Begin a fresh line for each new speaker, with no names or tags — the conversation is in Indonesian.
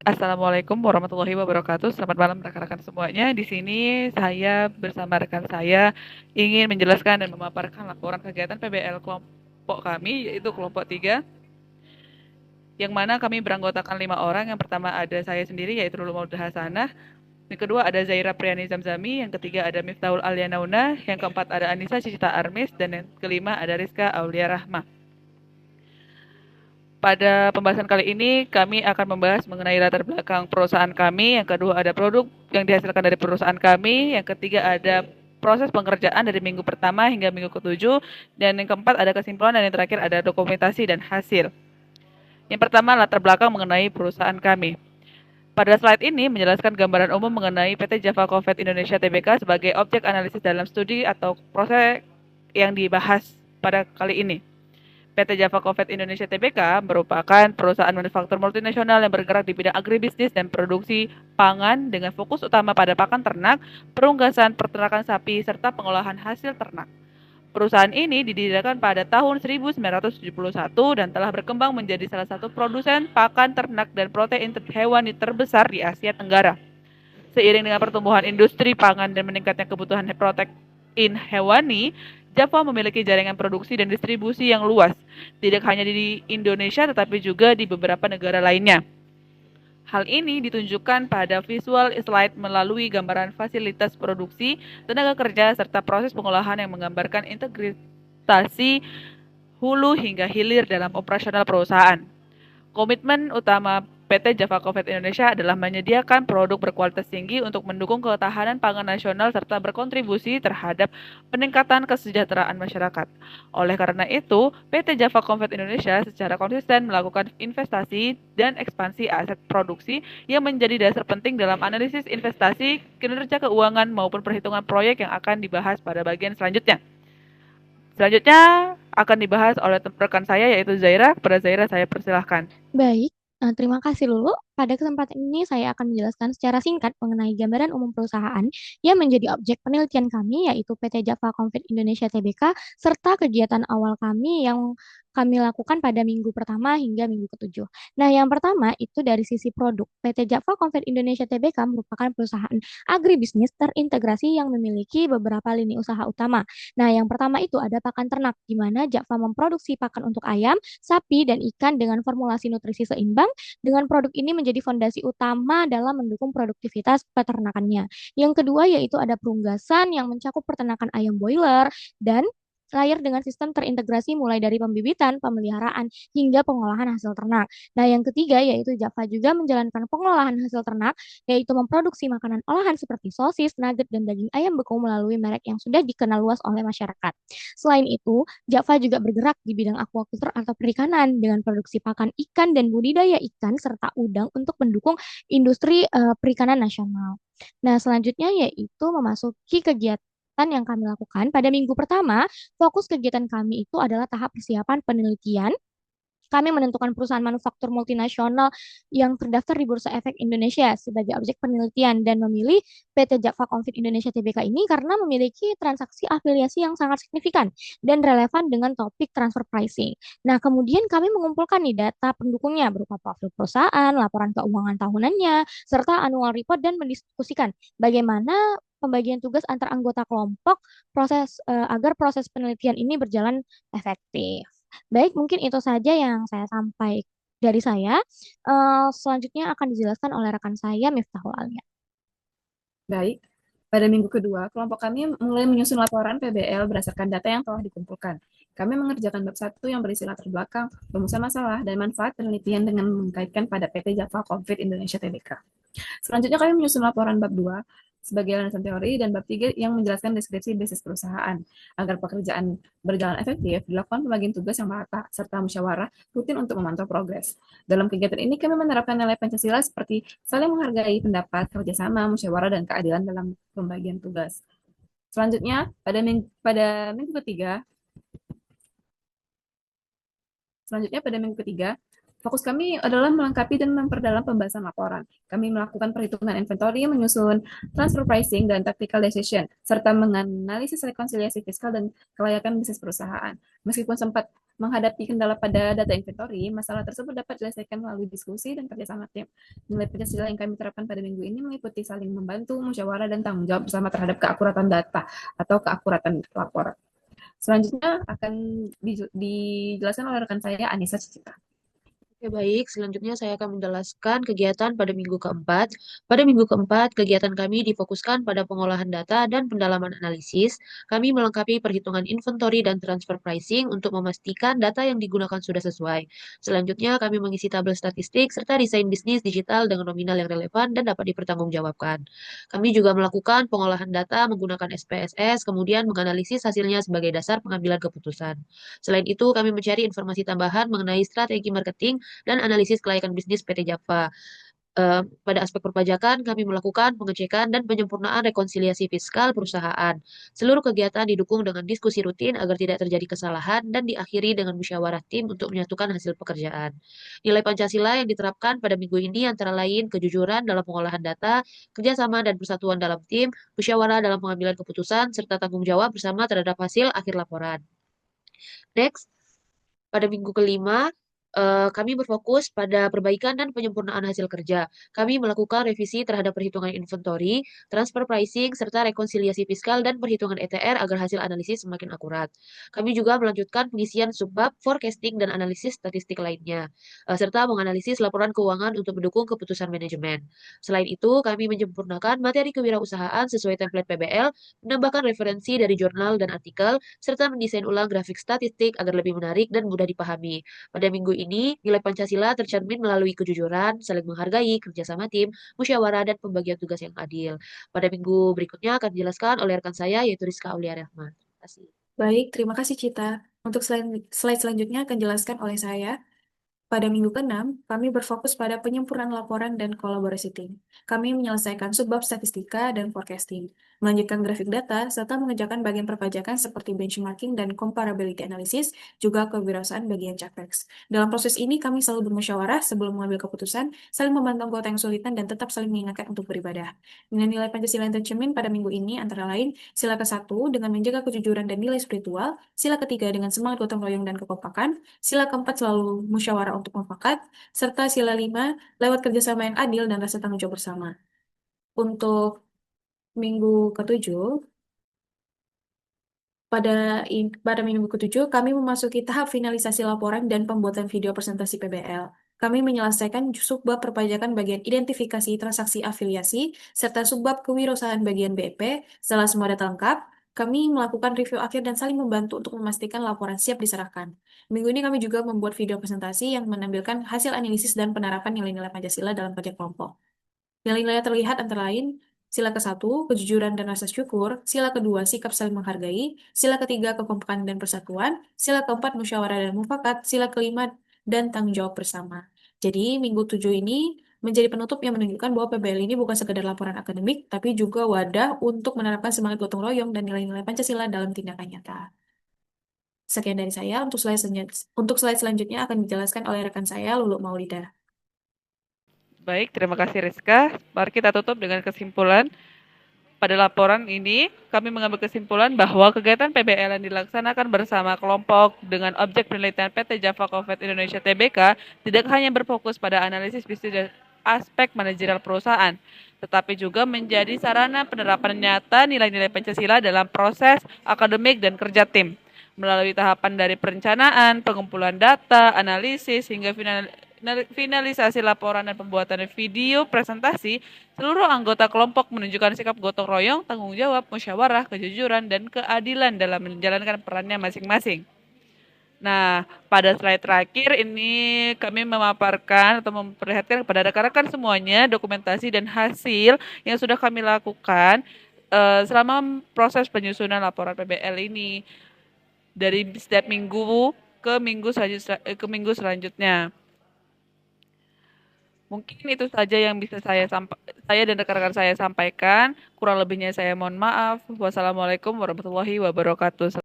Assalamualaikum warahmatullahi wabarakatuh. Selamat malam rekan-rekan semuanya. Di sini saya bersama rekan saya ingin menjelaskan dan memaparkan laporan kegiatan PBL kelompok kami, yaitu kelompok 3, yang mana kami beranggotakan 5 orang. Yang pertama ada saya sendiri, yaitu Lulu Maudah Hasanah. Yang kedua ada Zaira Priani Zamzami. Yang ketiga ada Miftahul Alianauna. Yang keempat ada Anissa Cicita Armis. Dan yang kelima ada Rizka Aulia Rahma. Pada pembahasan kali ini, kami akan membahas mengenai latar belakang perusahaan kami. Yang kedua ada produk yang dihasilkan dari perusahaan kami. Yang ketiga ada proses pengerjaan dari minggu pertama hingga minggu ketujuh. Dan yang keempat ada kesimpulan, dan yang terakhir ada dokumentasi dan hasil. Yang pertama latar belakang mengenai perusahaan kami. Pada slide ini menjelaskan gambaran umum mengenai PT Java Covet Indonesia Tbk sebagai objek analisis dalam studi atau proses yang dibahas pada kali ini. PT Java Covet Indonesia Tbk merupakan perusahaan manufaktur multinasional yang bergerak di bidang agribisnis dan produksi pangan dengan fokus utama pada pakan ternak, perunggasan, peternakan sapi, serta pengolahan hasil ternak. Perusahaan ini didirikan pada tahun 1971 dan telah berkembang menjadi salah satu produsen pakan ternak dan protein hewani terbesar di Asia Tenggara. Seiring dengan pertumbuhan industri pangan dan meningkatnya kebutuhan protein hewani, Java memiliki jaringan produksi dan distribusi yang luas, tidak hanya di Indonesia tetapi juga di beberapa negara lainnya. Hal ini ditunjukkan pada visual slide melalui gambaran fasilitas produksi, tenaga kerja, serta proses pengolahan yang menggambarkan integrasi hulu hingga hilir dalam operasional perusahaan. Komitmen utama PT Java Covet Indonesia adalah menyediakan produk berkualitas tinggi untuk mendukung ketahanan pangan nasional serta berkontribusi terhadap peningkatan kesejahteraan masyarakat. Oleh karena itu, PT Java Covet Indonesia secara konsisten melakukan investasi dan ekspansi aset produksi yang menjadi dasar penting dalam analisis investasi, kinerja keuangan maupun perhitungan proyek yang akan dibahas pada bagian selanjutnya. Selanjutnya akan dibahas oleh rekan saya yaitu Zaira. Kepada Zaira saya persilahkan.
Baik, terima kasih Lulu. Pada kesempatan ini saya akan menjelaskan secara singkat mengenai gambaran umum perusahaan yang menjadi objek penelitian kami, yaitu PT Java Confit Indonesia Tbk, serta kegiatan awal kami yang kami lakukan pada minggu pertama hingga minggu ketujuh. Nah, yang pertama itu dari sisi produk. PT Java Confit Indonesia Tbk merupakan perusahaan agribisnis terintegrasi yang memiliki beberapa lini usaha utama. Nah, yang pertama itu ada pakan ternak, di mana Java memproduksi pakan untuk ayam, sapi, dan ikan dengan formulasi nutrisi seimbang. Dengan produk ini menjadi fondasi utama dalam mendukung produktivitas peternakannya. Yang kedua yaitu ada perunggasan yang mencakup peternakan ayam boiler dan layar dengan sistem terintegrasi mulai dari pembibitan, pemeliharaan, hingga pengolahan hasil ternak. Nah, yang ketiga yaitu Java juga menjalankan pengolahan hasil ternak, yaitu memproduksi makanan olahan seperti sosis, nugget, dan daging ayam beku melalui merek yang sudah dikenal luas oleh masyarakat. Selain itu, Java juga bergerak di bidang aquaculture atau perikanan dengan produksi pakan ikan dan budidaya ikan serta udang untuk mendukung industri perikanan nasional. Nah, selanjutnya yaitu memasuki kegiatan yang kami lakukan pada minggu pertama, fokus kegiatan kami itu adalah tahap persiapan penelitian. Kami menentukan perusahaan manufaktur multinasional yang terdaftar di Bursa Efek Indonesia sebagai objek penelitian dan memilih PT Java Confit Indonesia Tbk ini karena memiliki transaksi afiliasi yang sangat signifikan dan relevan dengan topik transfer pricing. Nah, kemudian kami mengumpulkan nih data pendukungnya berupa profil perusahaan, laporan keuangan tahunannya, serta annual report dan mendiskusikan bagaimana pembagian tugas antar anggota kelompok agar proses penelitian ini berjalan efektif. Baik, mungkin itu saja yang saya sampaikan dari saya. Selanjutnya akan dijelaskan oleh rekan saya, Miftahul Alia.
Baik, pada minggu kedua, kelompok kami mulai menyusun laporan PBL berdasarkan data yang telah dikumpulkan. Kami mengerjakan bab 1 yang berisi latar belakang, rumusan masalah, dan manfaat penelitian dengan mengkaitkan pada PT Java Confit Indonesia Tbk. Selanjutnya kami menyusun laporan bab 2 sebagai landasan teori dan bab 3 yang menjelaskan deskripsi bisnis perusahaan. Agar pekerjaan berjalan efektif, dilakukan pembagian tugas yang merata serta musyawarah rutin untuk memantau progres. Dalam kegiatan ini kami menerapkan nilai Pancasila seperti saling menghargai pendapat, kerjasama, musyawarah, dan keadilan dalam pembagian tugas. Selanjutnya, pada minggu ketiga, fokus kami adalah melengkapi dan memperdalam pembahasan laporan. Kami melakukan perhitungan inventory, menyusun transfer pricing dan tactical decision, serta menganalisis rekonsiliasi fiskal dan kelayakan bisnis perusahaan. Meskipun sempat Menghadapi kendala pada data inventory, masalah tersebut dapat diselesaikan melalui diskusi dan kerjasama tim. Nilai Pancasila yang kami terapkan pada minggu ini meliputi saling membantu, musyawarah, dan tanggung jawab bersama terhadap keakuratan data atau keakuratan laporan. Selanjutnya akan dijelaskan oleh rekan saya, Anissa Cicita.
Oke, baik. Selanjutnya saya akan menjelaskan kegiatan pada minggu keempat. Pada minggu keempat, kegiatan kami difokuskan pada pengolahan data dan pendalaman analisis. Kami melengkapi perhitungan inventory dan transfer pricing untuk memastikan data yang digunakan sudah sesuai. Selanjutnya, kami mengisi tabel statistik serta desain bisnis digital dengan nominal yang relevan dan dapat dipertanggungjawabkan. Kami juga melakukan pengolahan data menggunakan SPSS, kemudian menganalisis hasilnya sebagai dasar pengambilan keputusan. Selain itu, kami mencari informasi tambahan mengenai strategi marketing dan analisis kelayakan bisnis PT Java. Pada aspek perpajakan, kami melakukan pengecekan dan penyempurnaan rekonsiliasi fiskal perusahaan. Seluruh kegiatan didukung dengan diskusi rutin agar tidak terjadi kesalahan dan diakhiri dengan musyawarah tim untuk menyatukan hasil pekerjaan. Nilai Pancasila yang diterapkan pada minggu ini antara lain kejujuran dalam pengolahan data, kerjasama dan persatuan dalam tim, musyawarah dalam pengambilan keputusan, serta tanggung jawab bersama terhadap hasil akhir laporan. Next, pada minggu kelima, kami berfokus pada perbaikan dan penyempurnaan hasil kerja. Kami melakukan revisi terhadap perhitungan inventory, transfer pricing, serta rekonsiliasi fiskal dan perhitungan ETR agar hasil analisis semakin akurat. Kami juga melanjutkan pengisian subbab, forecasting, dan analisis statistik lainnya, serta menganalisis laporan keuangan untuk mendukung keputusan manajemen. Selain itu, kami menyempurnakan materi kewirausahaan sesuai template PBL, menambahkan referensi dari jurnal dan artikel, serta mendesain ulang grafik statistik agar lebih menarik dan mudah dipahami. Pada minggu ini, nilai Pancasila tercermin melalui kejujuran, saling menghargai, kerjasama tim, musyawarah, dan pembagian tugas yang adil. Pada minggu berikutnya akan dijelaskan oleh rekan saya, yaitu Rizka Aulia Rahman. Terima kasih.
Baik, terima kasih Cita. Untuk slide selanjutnya akan dijelaskan oleh saya. Pada minggu ke-6, kami berfokus pada penyempurnaan laporan dan kolaborasi tim. Kami menyelesaikan subbab statistika dan forecasting, melanjutkan grafik data, serta mengerjakan bagian perpajakan seperti benchmarking dan comparability analysis, juga kewirausahaan bagian capex. Dalam proses ini, kami selalu bermusyawarah sebelum mengambil keputusan, saling membantu anggota yang kesulitan, dan tetap saling mengingatkan untuk beribadah. Dengan nilai Pancasila yang tercermin pada minggu ini, antara lain, sila ke-1 dengan menjaga kejujuran dan nilai spiritual, sila ke-3 dengan semangat gotong royong dan kekompakan, sila ke-4 selalu musyawarah untuk mufakat, serta sila 5 lewat kerjasama yang adil dan rasa tanggung jawab bersama. Untuk minggu ke-7, pada minggu ke-7, kami memasuki tahap finalisasi laporan dan pembuatan video presentasi PBL. Kami menyelesaikan subbab perpajakan bagian identifikasi transaksi afiliasi, serta subbab kewirausahaan bagian BP. Setelah semua data lengkap, kami melakukan review akhir dan saling membantu untuk memastikan laporan siap diserahkan. Minggu ini kami juga membuat video presentasi yang menampilkan hasil analisis dan penerapan nilai-nilai Pancasila dalam kerja kelompok. Nilai-nilai terlihat antara lain, sila ke-1, kejujuran dan rasa syukur, sila ke-2, sikap saling menghargai, sila ke-3, kekompakan dan persatuan, sila ke-4, musyawarah dan mufakat, sila ke-5, dan tanggung jawab bersama. Jadi, minggu 7 ini menjadi penutup yang menunjukkan bahwa PBL ini bukan sekedar laporan akademik, tapi juga wadah untuk menerapkan semangat gotong royong dan nilai-nilai Pancasila dalam tindakan nyata. Sekian dari saya, untuk slide selanjutnya akan dijelaskan oleh rekan saya, Lulu Maulida.
Baik, terima kasih Rizka. Mari kita tutup dengan kesimpulan. Pada laporan ini, kami mengambil kesimpulan bahwa kegiatan PBL yang dilaksanakan bersama kelompok dengan objek penelitian PT Java Covid Indonesia Tbk tidak hanya berfokus pada analisis bisnis dan aspek manajerial perusahaan, tetapi juga menjadi sarana penerapan nyata nilai-nilai Pancasila dalam proses akademik dan kerja tim. Melalui tahapan dari perencanaan, pengumpulan data, analisis, hingga finalisasi laporan dan pembuatan video presentasi, seluruh anggota kelompok menunjukkan sikap gotong royong, tanggung jawab, musyawarah, kejujuran, dan keadilan dalam menjalankan perannya masing-masing. Nah, pada slide terakhir ini kami memaparkan atau memperlihatkan kepada rekan-rekan semuanya dokumentasi dan hasil yang sudah kami lakukan selama proses penyusunan laporan PBL ini dari setiap minggu ke minggu selanjutnya. Mungkin itu saja yang bisa saya dan rekan-rekan saya sampaikan. Kurang lebihnya saya mohon maaf. Wassalamualaikum warahmatullahi wabarakatuh.